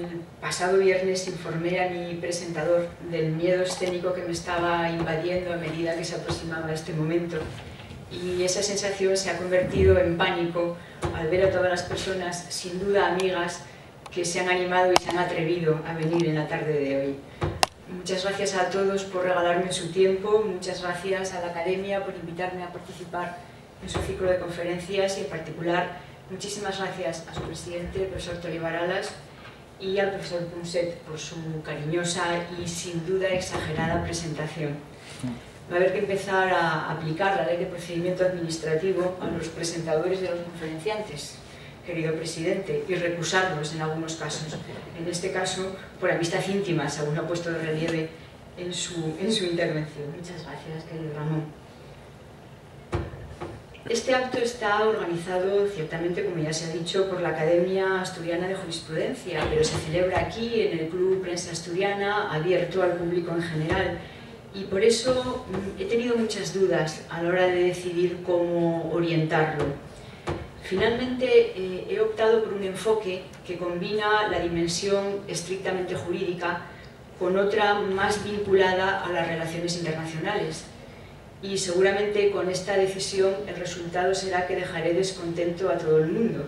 El pasado viernes informé a mi presentador del miedo escénico que me estaba invadiendo a medida que se aproximaba este momento, y esa sensación se ha convertido en pánico al ver a todas las personas, sin duda amigas, que se han animado y se han atrevido a venir en la tarde de hoy. Muchas gracias a todos por regalarme su tiempo, muchas gracias a la Academia por invitarme a participar en su ciclo de conferencias y en particular muchísimas gracias a su presidente, el profesor Tolivar Alas, y al profesor Punset por su cariñosa y sin duda exagerada presentación. Va a haber que empezar a aplicar la ley de procedimiento administrativo a los presentadores de los conferenciantes, querido presidente, y recusarlos en algunos casos. En este caso, por amistad íntima, según ha puesto de relieve en su intervención. Muchas gracias, querido Ramón. Este acto está organizado, ciertamente, como ya se ha dicho, por la Academia Asturiana de Jurisprudencia, pero se celebra aquí, en el Club Prensa Asturiana, abierto al público en general. Y por eso he tenido muchas dudas a la hora de decidir cómo orientarlo. Finalmente he optado por un enfoque que combina la dimensión estrictamente jurídica con otra más vinculada a las relaciones internacionales. Y seguramente con esta decisión el resultado será que dejaré descontento a todo el mundo,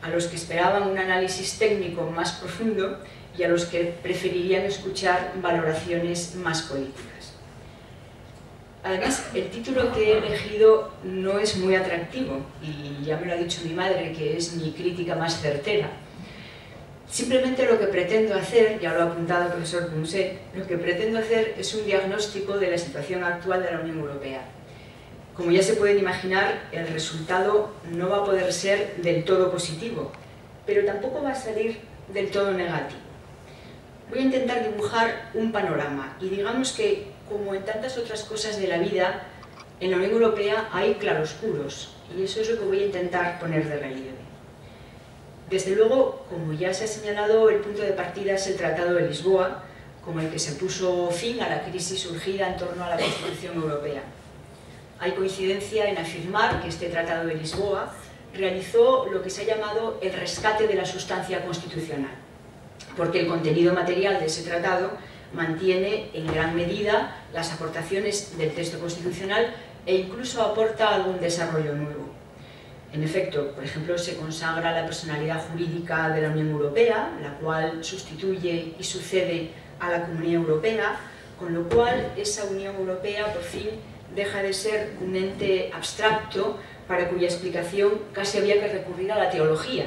a los que esperaban un análisis técnico más profundo y a los que preferirían escuchar valoraciones más políticas. Además, el título que he elegido no es muy atractivo, y ya me lo ha dicho mi madre, que es mi crítica más certera. Simplemente lo que pretendo hacer, ya lo ha apuntado el profesor Punset, lo que pretendo hacer es un diagnóstico de la situación actual de la Unión Europea. Como ya se pueden imaginar, el resultado no va a poder ser del todo positivo, pero tampoco va a salir del todo negativo. Voy a intentar dibujar un panorama, y digamos que, como en tantas otras cosas de la vida, en la Unión Europea hay claroscuros, y eso es lo que voy a intentar poner de relieve. Desde luego, como ya se ha señalado, el punto de partida es el Tratado de Lisboa, como el que se puso fin a la crisis surgida en torno a la Constitución Europea. Hay coincidencia en afirmar que este Tratado de Lisboa realizó lo que se ha llamado el rescate de la sustancia constitucional, porque el contenido material de ese tratado mantiene en gran medida las aportaciones del texto constitucional e incluso aporta algún desarrollo nuevo. En efecto, por ejemplo, se consagra la personalidad jurídica de la Unión Europea, la cual sustituye y sucede a la Comunidad Europea, con lo cual esa Unión Europea por fin deja de ser un ente abstracto para cuya explicación casi había que recurrir a la teología.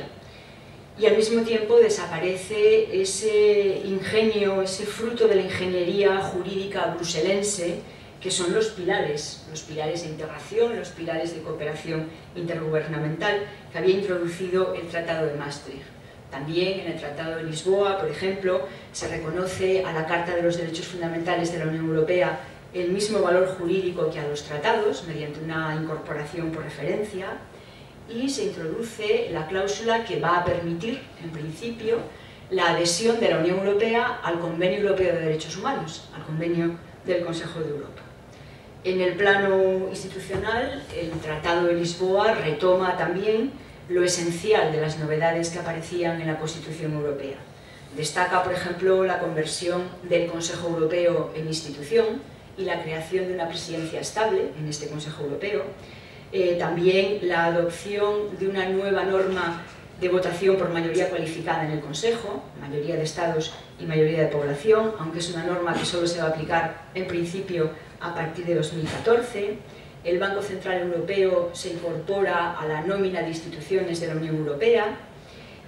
Y al mismo tiempo desaparece ese ingenio, ese fruto de la ingeniería jurídica bruselense, que son los pilares de integración, los pilares de cooperación intergubernamental que había introducido el Tratado de Maastricht. También en el Tratado de Lisboa, por ejemplo, se reconoce a la Carta de los Derechos Fundamentales de la Unión Europea el mismo valor jurídico que a los tratados, mediante una incorporación por referencia, y se introduce la cláusula que va a permitir, en principio, la adhesión de la Unión Europea al Convenio Europeo de Derechos Humanos, al Convenio del Consejo de Europa. En el plano institucional, el Tratado de Lisboa retoma también lo esencial de las novedades que aparecían en la Constitución Europea. Destaca, por ejemplo, la conversión del Consejo Europeo en institución y la creación de una presidencia estable en este Consejo Europeo. También la adopción de una nueva norma de votación por mayoría cualificada en el Consejo, mayoría de Estados y mayoría de población, aunque es una norma que solo se va a aplicar en principio a partir de 2014. El Banco Central Europeo se incorpora a la nómina de instituciones de la Unión Europea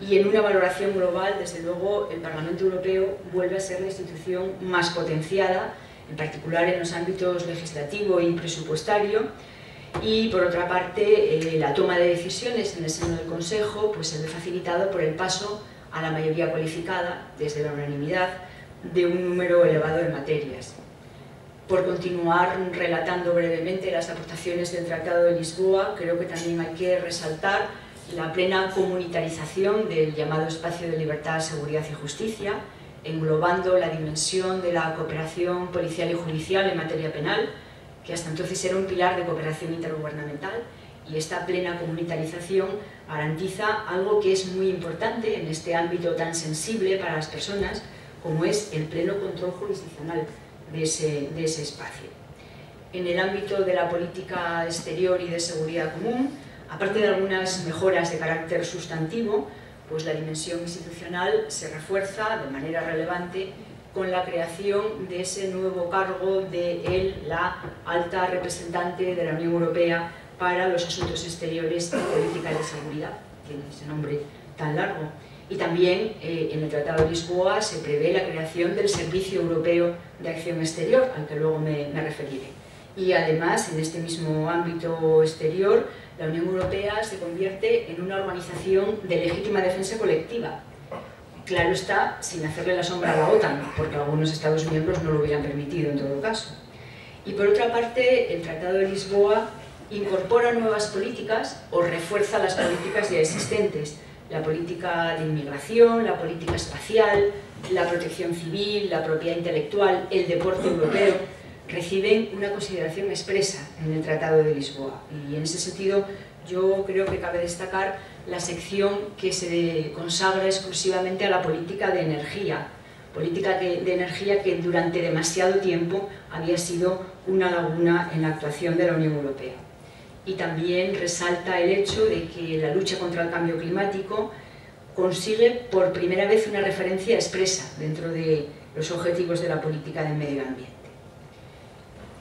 y en una valoración global, desde luego, el Parlamento Europeo vuelve a ser la institución más potenciada, en particular en los ámbitos legislativo y presupuestario. Y por otra parte, la toma de decisiones en el seno del Consejo pues, se ve facilitado por el paso a la mayoría cualificada, desde la unanimidad, de un número elevado de materias. Por continuar relatando brevemente las aportaciones del Tratado de Lisboa, creo que también hay que resaltar la plena comunitarización del llamado espacio de libertad, seguridad y justicia, englobando la dimensión de la cooperación policial y judicial en materia penal, que hasta entonces era un pilar de cooperación intergubernamental, Y esta plena comunitarización garantiza algo que es muy importante en este ámbito tan sensible para las personas, como es el pleno control jurisdiccional de ese espacio. En el ámbito de la política exterior y de seguridad común, aparte de algunas mejoras de carácter sustantivo, pues la dimensión institucional se refuerza de manera relevante con la creación de ese nuevo cargo de la alta representante de la Unión Europea para los asuntos exteriores y política de seguridad, tiene ese nombre tan largo. Y también en el Tratado de Lisboa se prevé la creación del Servicio Europeo de Acción Exterior, al que luego me referiré. Y además, en este mismo ámbito exterior, la Unión Europea se convierte en una organización de legítima defensa colectiva. Claro está, sin hacerle la sombra a la OTAN, porque algunos Estados miembros no lo hubieran permitido en todo caso. Y por otra parte, el Tratado de Lisboa incorpora nuevas políticas o refuerza las políticas ya existentes. La política de inmigración, la política espacial, la protección civil, la propiedad intelectual, el deporte europeo, reciben una consideración expresa en el Tratado de Lisboa. Y en ese sentido yo creo que cabe destacar la sección que se consagra exclusivamente a la política de energía que durante demasiado tiempo había sido una laguna en la actuación de la Unión Europea. Y también resalta el hecho de que la lucha contra el cambio climático consigue por primera vez una referencia expresa dentro de los objetivos de la política de medio ambiente.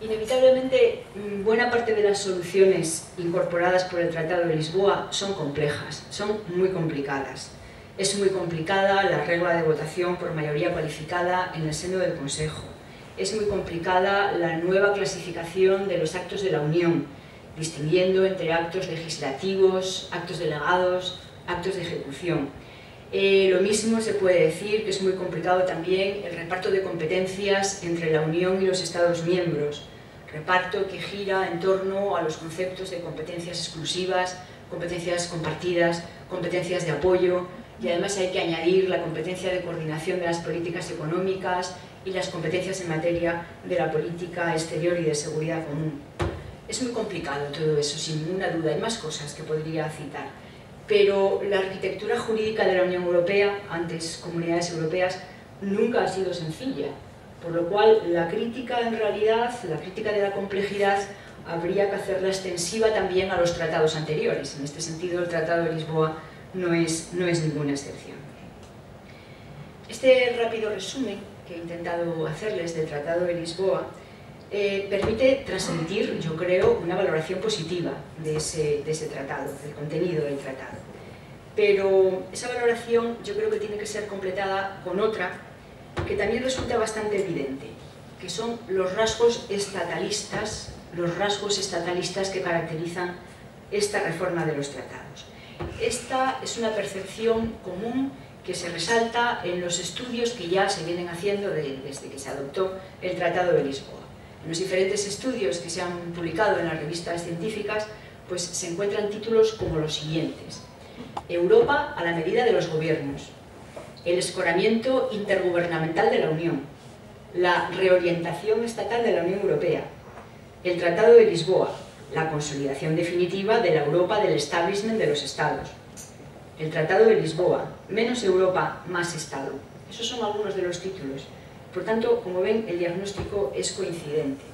Inevitablemente, buena parte de las soluciones incorporadas por el Tratado de Lisboa son complejas, son muy complicadas. Es muy complicada la regla de votación por mayoría cualificada en el seno del Consejo. Es muy complicada la nueva clasificación de los actos de la Unión, distinguiendo entre actos legislativos, actos delegados, actos de ejecución. Lo mismo se puede decir que es muy complicado también el reparto de competencias entre la Unión y los Estados miembros, reparto que gira en torno a los conceptos de competencias exclusivas, competencias compartidas, competencias de apoyo, y además hay que añadir la competencia de coordinación de las políticas económicas y las competencias en materia de la política exterior y de seguridad común. Es muy complicado todo eso, sin ninguna duda, hay más cosas que podría citar, pero la arquitectura jurídica de la Unión Europea, antes Comunidades Europeas, nunca ha sido sencilla, por lo cual la crítica en realidad, la crítica de la complejidad, habría que hacerla extensiva también a los tratados anteriores. En este sentido, el Tratado de Lisboa no es ninguna excepción. Este rápido resumen que he intentado hacerles del Tratado de Lisboa permite transmitir, yo creo, una valoración positiva de ese tratado, del contenido del tratado. Pero esa valoración yo creo que tiene que ser completada con otra que también resulta bastante evidente, que son los rasgos estatalistas que caracterizan esta reforma de los tratados. Esta es una percepción común que se resalta en los estudios que ya se vienen haciendo desde que se adoptó el Tratado de Lisboa. En los diferentes estudios que se han publicado en las revistas científicas, pues se encuentran títulos como los siguientes: Europa a la medida de los gobiernos, el escoramiento intergubernamental de la Unión, la reorientación estatal de la Unión Europea, el Tratado de Lisboa, la consolidación definitiva de la Europa del establishment de los Estados, el Tratado de Lisboa, menos Europa, más Estado. Esos son algunos de los títulos. Por tanto, como ven, el diagnóstico es coincidente.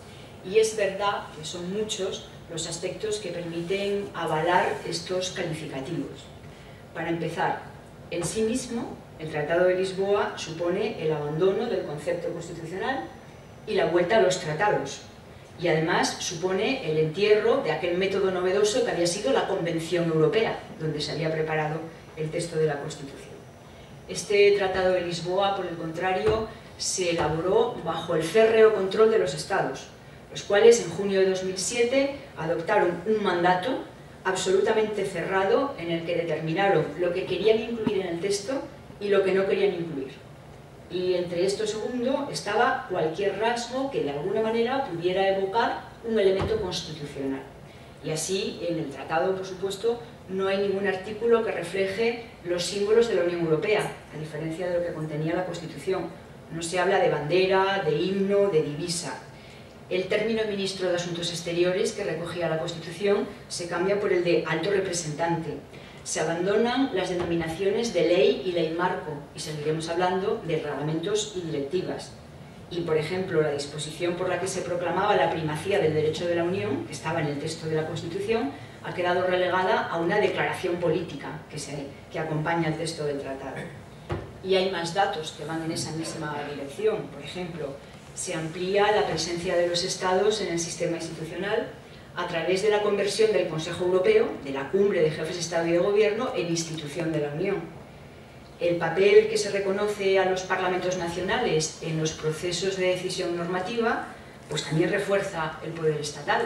Y es verdad que son muchos los aspectos que permiten avalar estos calificativos. Para empezar, en sí mismo, el Tratado de Lisboa supone el abandono del concepto constitucional y la vuelta a los tratados. Y además supone el entierro de aquel método novedoso que había sido la Convención Europea, donde se había preparado el texto de la Constitución. Este Tratado de Lisboa, por el contrario, se elaboró bajo el férreo control de los Estados, los cuales en junio de 2007 adoptaron un mandato absolutamente cerrado en el que determinaron lo que querían incluir en el texto y lo que no querían incluir. Y entre esto segundo estaba cualquier rasgo que de alguna manera pudiera evocar un elemento constitucional. Y así, en el tratado, por supuesto, no hay ningún artículo que refleje los símbolos de la Unión Europea, a diferencia de lo que contenía la Constitución. No se habla de bandera, de himno, de divisa. el término ministro de Asuntos Exteriores que recogía la Constitución se cambia por el de alto representante. Se abandonan las denominaciones de ley y ley marco y seguiremos hablando de reglamentos y directivas. Y, por ejemplo, la disposición por la que se proclamaba la primacía del derecho de la Unión, que estaba en el texto de la Constitución, ha quedado relegada a una declaración política que acompaña el texto del tratado. Y hay más datos que van en esa misma dirección. Por ejemplo, se amplía la presencia de los Estados en el sistema institucional a través de la conversión del Consejo Europeo, de la Cumbre de Jefes de Estado y de Gobierno, en institución de la Unión. El papel que se reconoce a los parlamentos nacionales en los procesos de decisión normativa, pues también refuerza el poder estatal.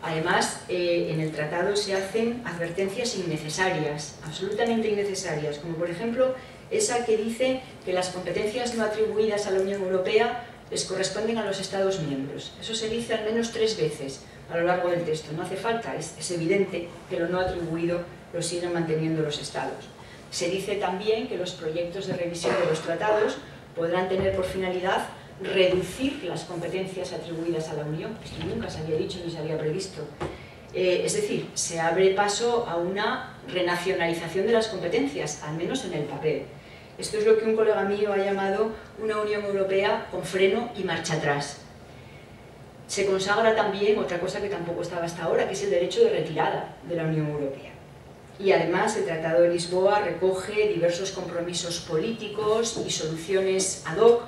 Además, en el tratado se hacen advertencias innecesarias, absolutamente innecesarias, como por ejemplo esa que dice que las competencias no atribuidas a la Unión Europea les corresponden a los Estados miembros. Eso se dice al menos 3 veces a lo largo del texto. No hace falta, es evidente que lo no atribuido lo siguen manteniendo los Estados. Se dice también que los proyectos de revisión de los tratados podrán tener por finalidad reducir las competencias atribuidas a la Unión. Esto nunca se había dicho ni se había previsto. Es decir, se abre paso a una renacionalización de las competencias, al menos en el papel. Esto es lo que un colega mío ha llamado una Unión Europea con freno y marcha atrás. Se consagra también otra cosa que tampoco estaba hasta ahora, que es el derecho de retirada de la Unión Europea. Y además el Tratado de Lisboa recoge diversos compromisos políticos y soluciones ad hoc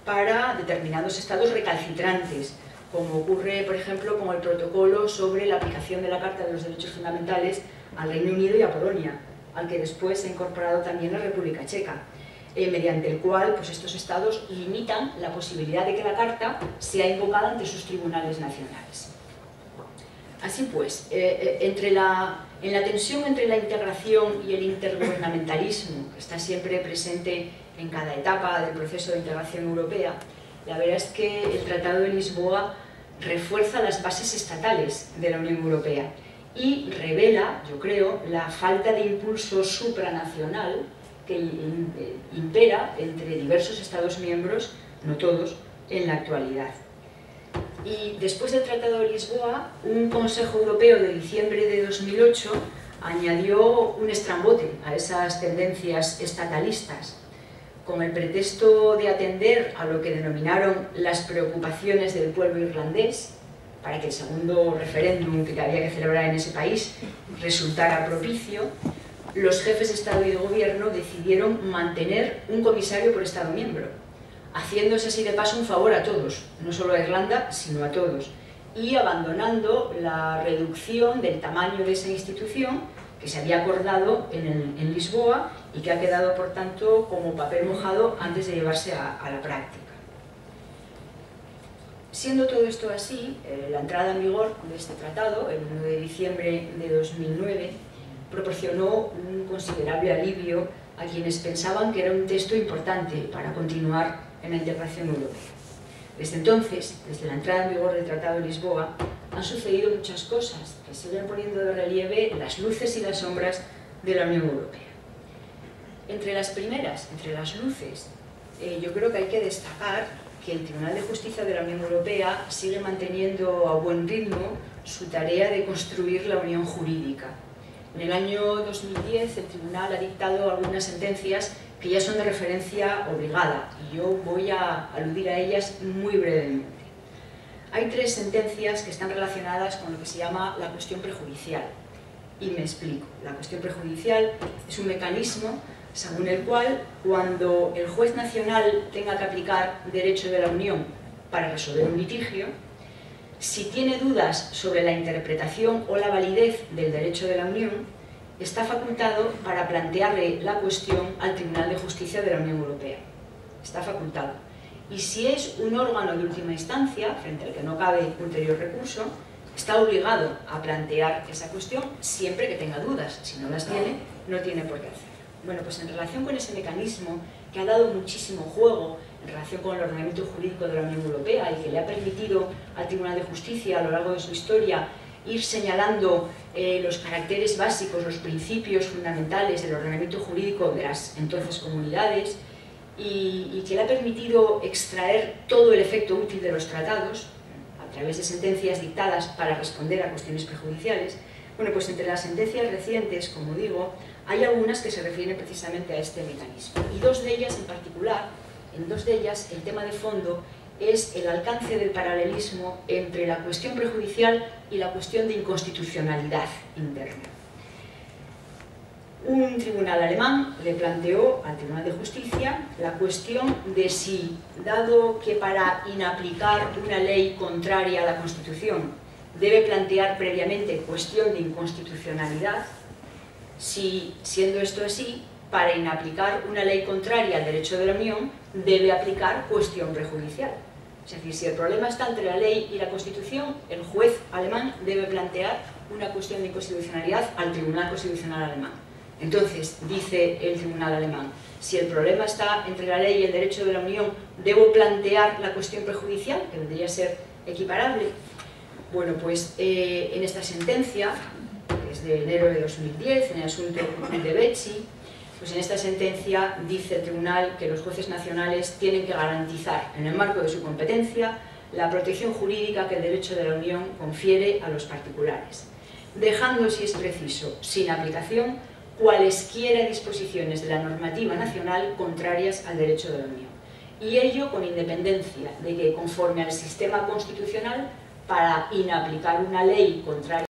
para determinados estados recalcitrantes, como ocurre, por ejemplo, con el protocolo sobre la aplicación de la Carta de los Derechos Fundamentales al Reino Unido y a Polonia, al que después se ha incorporado también la República Checa, mediante el cual pues, estos estados limitan la posibilidad de que la Carta sea invocada ante sus tribunales nacionales. Así pues, en la tensión entre la integración y el intergubernamentalismo, que está siempre presente en cada etapa del proceso de integración europea, la verdad es que el Tratado de Lisboa refuerza las bases estatales de la Unión Europea y revela, yo creo, la falta de impulso supranacional que impera entre diversos Estados miembros, no todos, en la actualidad. Y después del Tratado de Lisboa, un Consejo Europeo de diciembre de 2008 añadió un estrambote a esas tendencias estatalistas, con el pretexto de atender a lo que denominaron las preocupaciones del pueblo irlandés, para que el segundo referéndum que había que celebrar en ese país resultara propicio, los jefes de Estado y de Gobierno decidieron mantener un comisario por Estado miembro, haciéndose así de paso un favor a todos, no solo a Irlanda, sino a todos, y abandonando la reducción del tamaño de esa institución que se había acordado en Lisboa y que ha quedado, por tanto, como papel mojado antes de llevarse a la práctica. Siendo todo esto así, la entrada en vigor de este tratado, el 1 de diciembre de 2009, proporcionó un considerable alivio a quienes pensaban que era un texto importante para continuar en la integración europea. Desde entonces, desde la entrada en vigor del Tratado de Lisboa, han sucedido muchas cosas que siguen poniendo de relieve las luces y las sombras de la Unión Europea. Entre las primeras, entre las luces, yo creo que hay que destacar que el Tribunal de Justicia de la Unión Europea sigue manteniendo a buen ritmo su tarea de construir la unión jurídica. En el año 2010 el Tribunal ha dictado algunas sentencias que ya son de referencia obligada y yo voy a aludir a ellas muy brevemente. Hay 3 sentencias que están relacionadas con lo que se llama la cuestión prejudicial y me explico. La cuestión prejudicial es un mecanismo según el cual cuando el juez nacional tenga que aplicar derecho de la Unión para resolver un litigio, si tiene dudas sobre la interpretación o la validez del derecho de la Unión, está facultado para plantearle la cuestión al Tribunal de Justicia de la Unión Europea. Está facultado. Y si es un órgano de última instancia, frente al que no cabe ulterior recurso, está obligado a plantear esa cuestión siempre que tenga dudas. Si no las tiene, no tiene por qué hacerlo. Bueno, pues en relación con ese mecanismo que ha dado muchísimo juego en relación con el ordenamiento jurídico de la Unión Europea y que le ha permitido al Tribunal de Justicia a lo largo de su historia ir señalando los caracteres básicos, los principios fundamentales del ordenamiento jurídico de las entonces comunidades y que le ha permitido extraer todo el efecto útil de los tratados, a través de sentencias dictadas para responder a cuestiones prejudiciales. Bueno, pues entre las sentencias recientes, como digo, hay algunas que se refieren precisamente a este mecanismo. Y dos de ellas en particular, en dos de ellas el tema de fondo es el alcance del paralelismo entre la cuestión prejudicial y la cuestión de inconstitucionalidad interna. Un tribunal alemán le planteó al Tribunal de Justicia la cuestión de si, dado que para inaplicar una ley contraria a la Constitución debe plantear previamente cuestión de inconstitucionalidad, si, siendo esto así, para inaplicar una ley contraria al derecho de la Unión debe aplicar cuestión prejudicial. Es decir, si el problema está entre la ley y la Constitución, el juez alemán debe plantear una cuestión de inconstitucionalidad al Tribunal Constitucional alemán. Entonces, dice el tribunal alemán, si el problema está entre la ley y el derecho de la Unión, ¿debo plantear la cuestión prejudicial, que vendría a ser equiparable? Bueno, pues en esta sentencia, que es de enero de 2010, en el asunto de Becci, pues en esta sentencia dice el tribunal que los jueces nacionales tienen que garantizar, en el marco de su competencia, la protección jurídica que el derecho de la Unión confiere a los particulares, dejando, si es preciso, sin aplicación, cualesquiera disposiciones de la normativa nacional contrarias al derecho de la Unión. Y ello con independencia de que, conforme al sistema constitucional, para inaplicar una ley contraria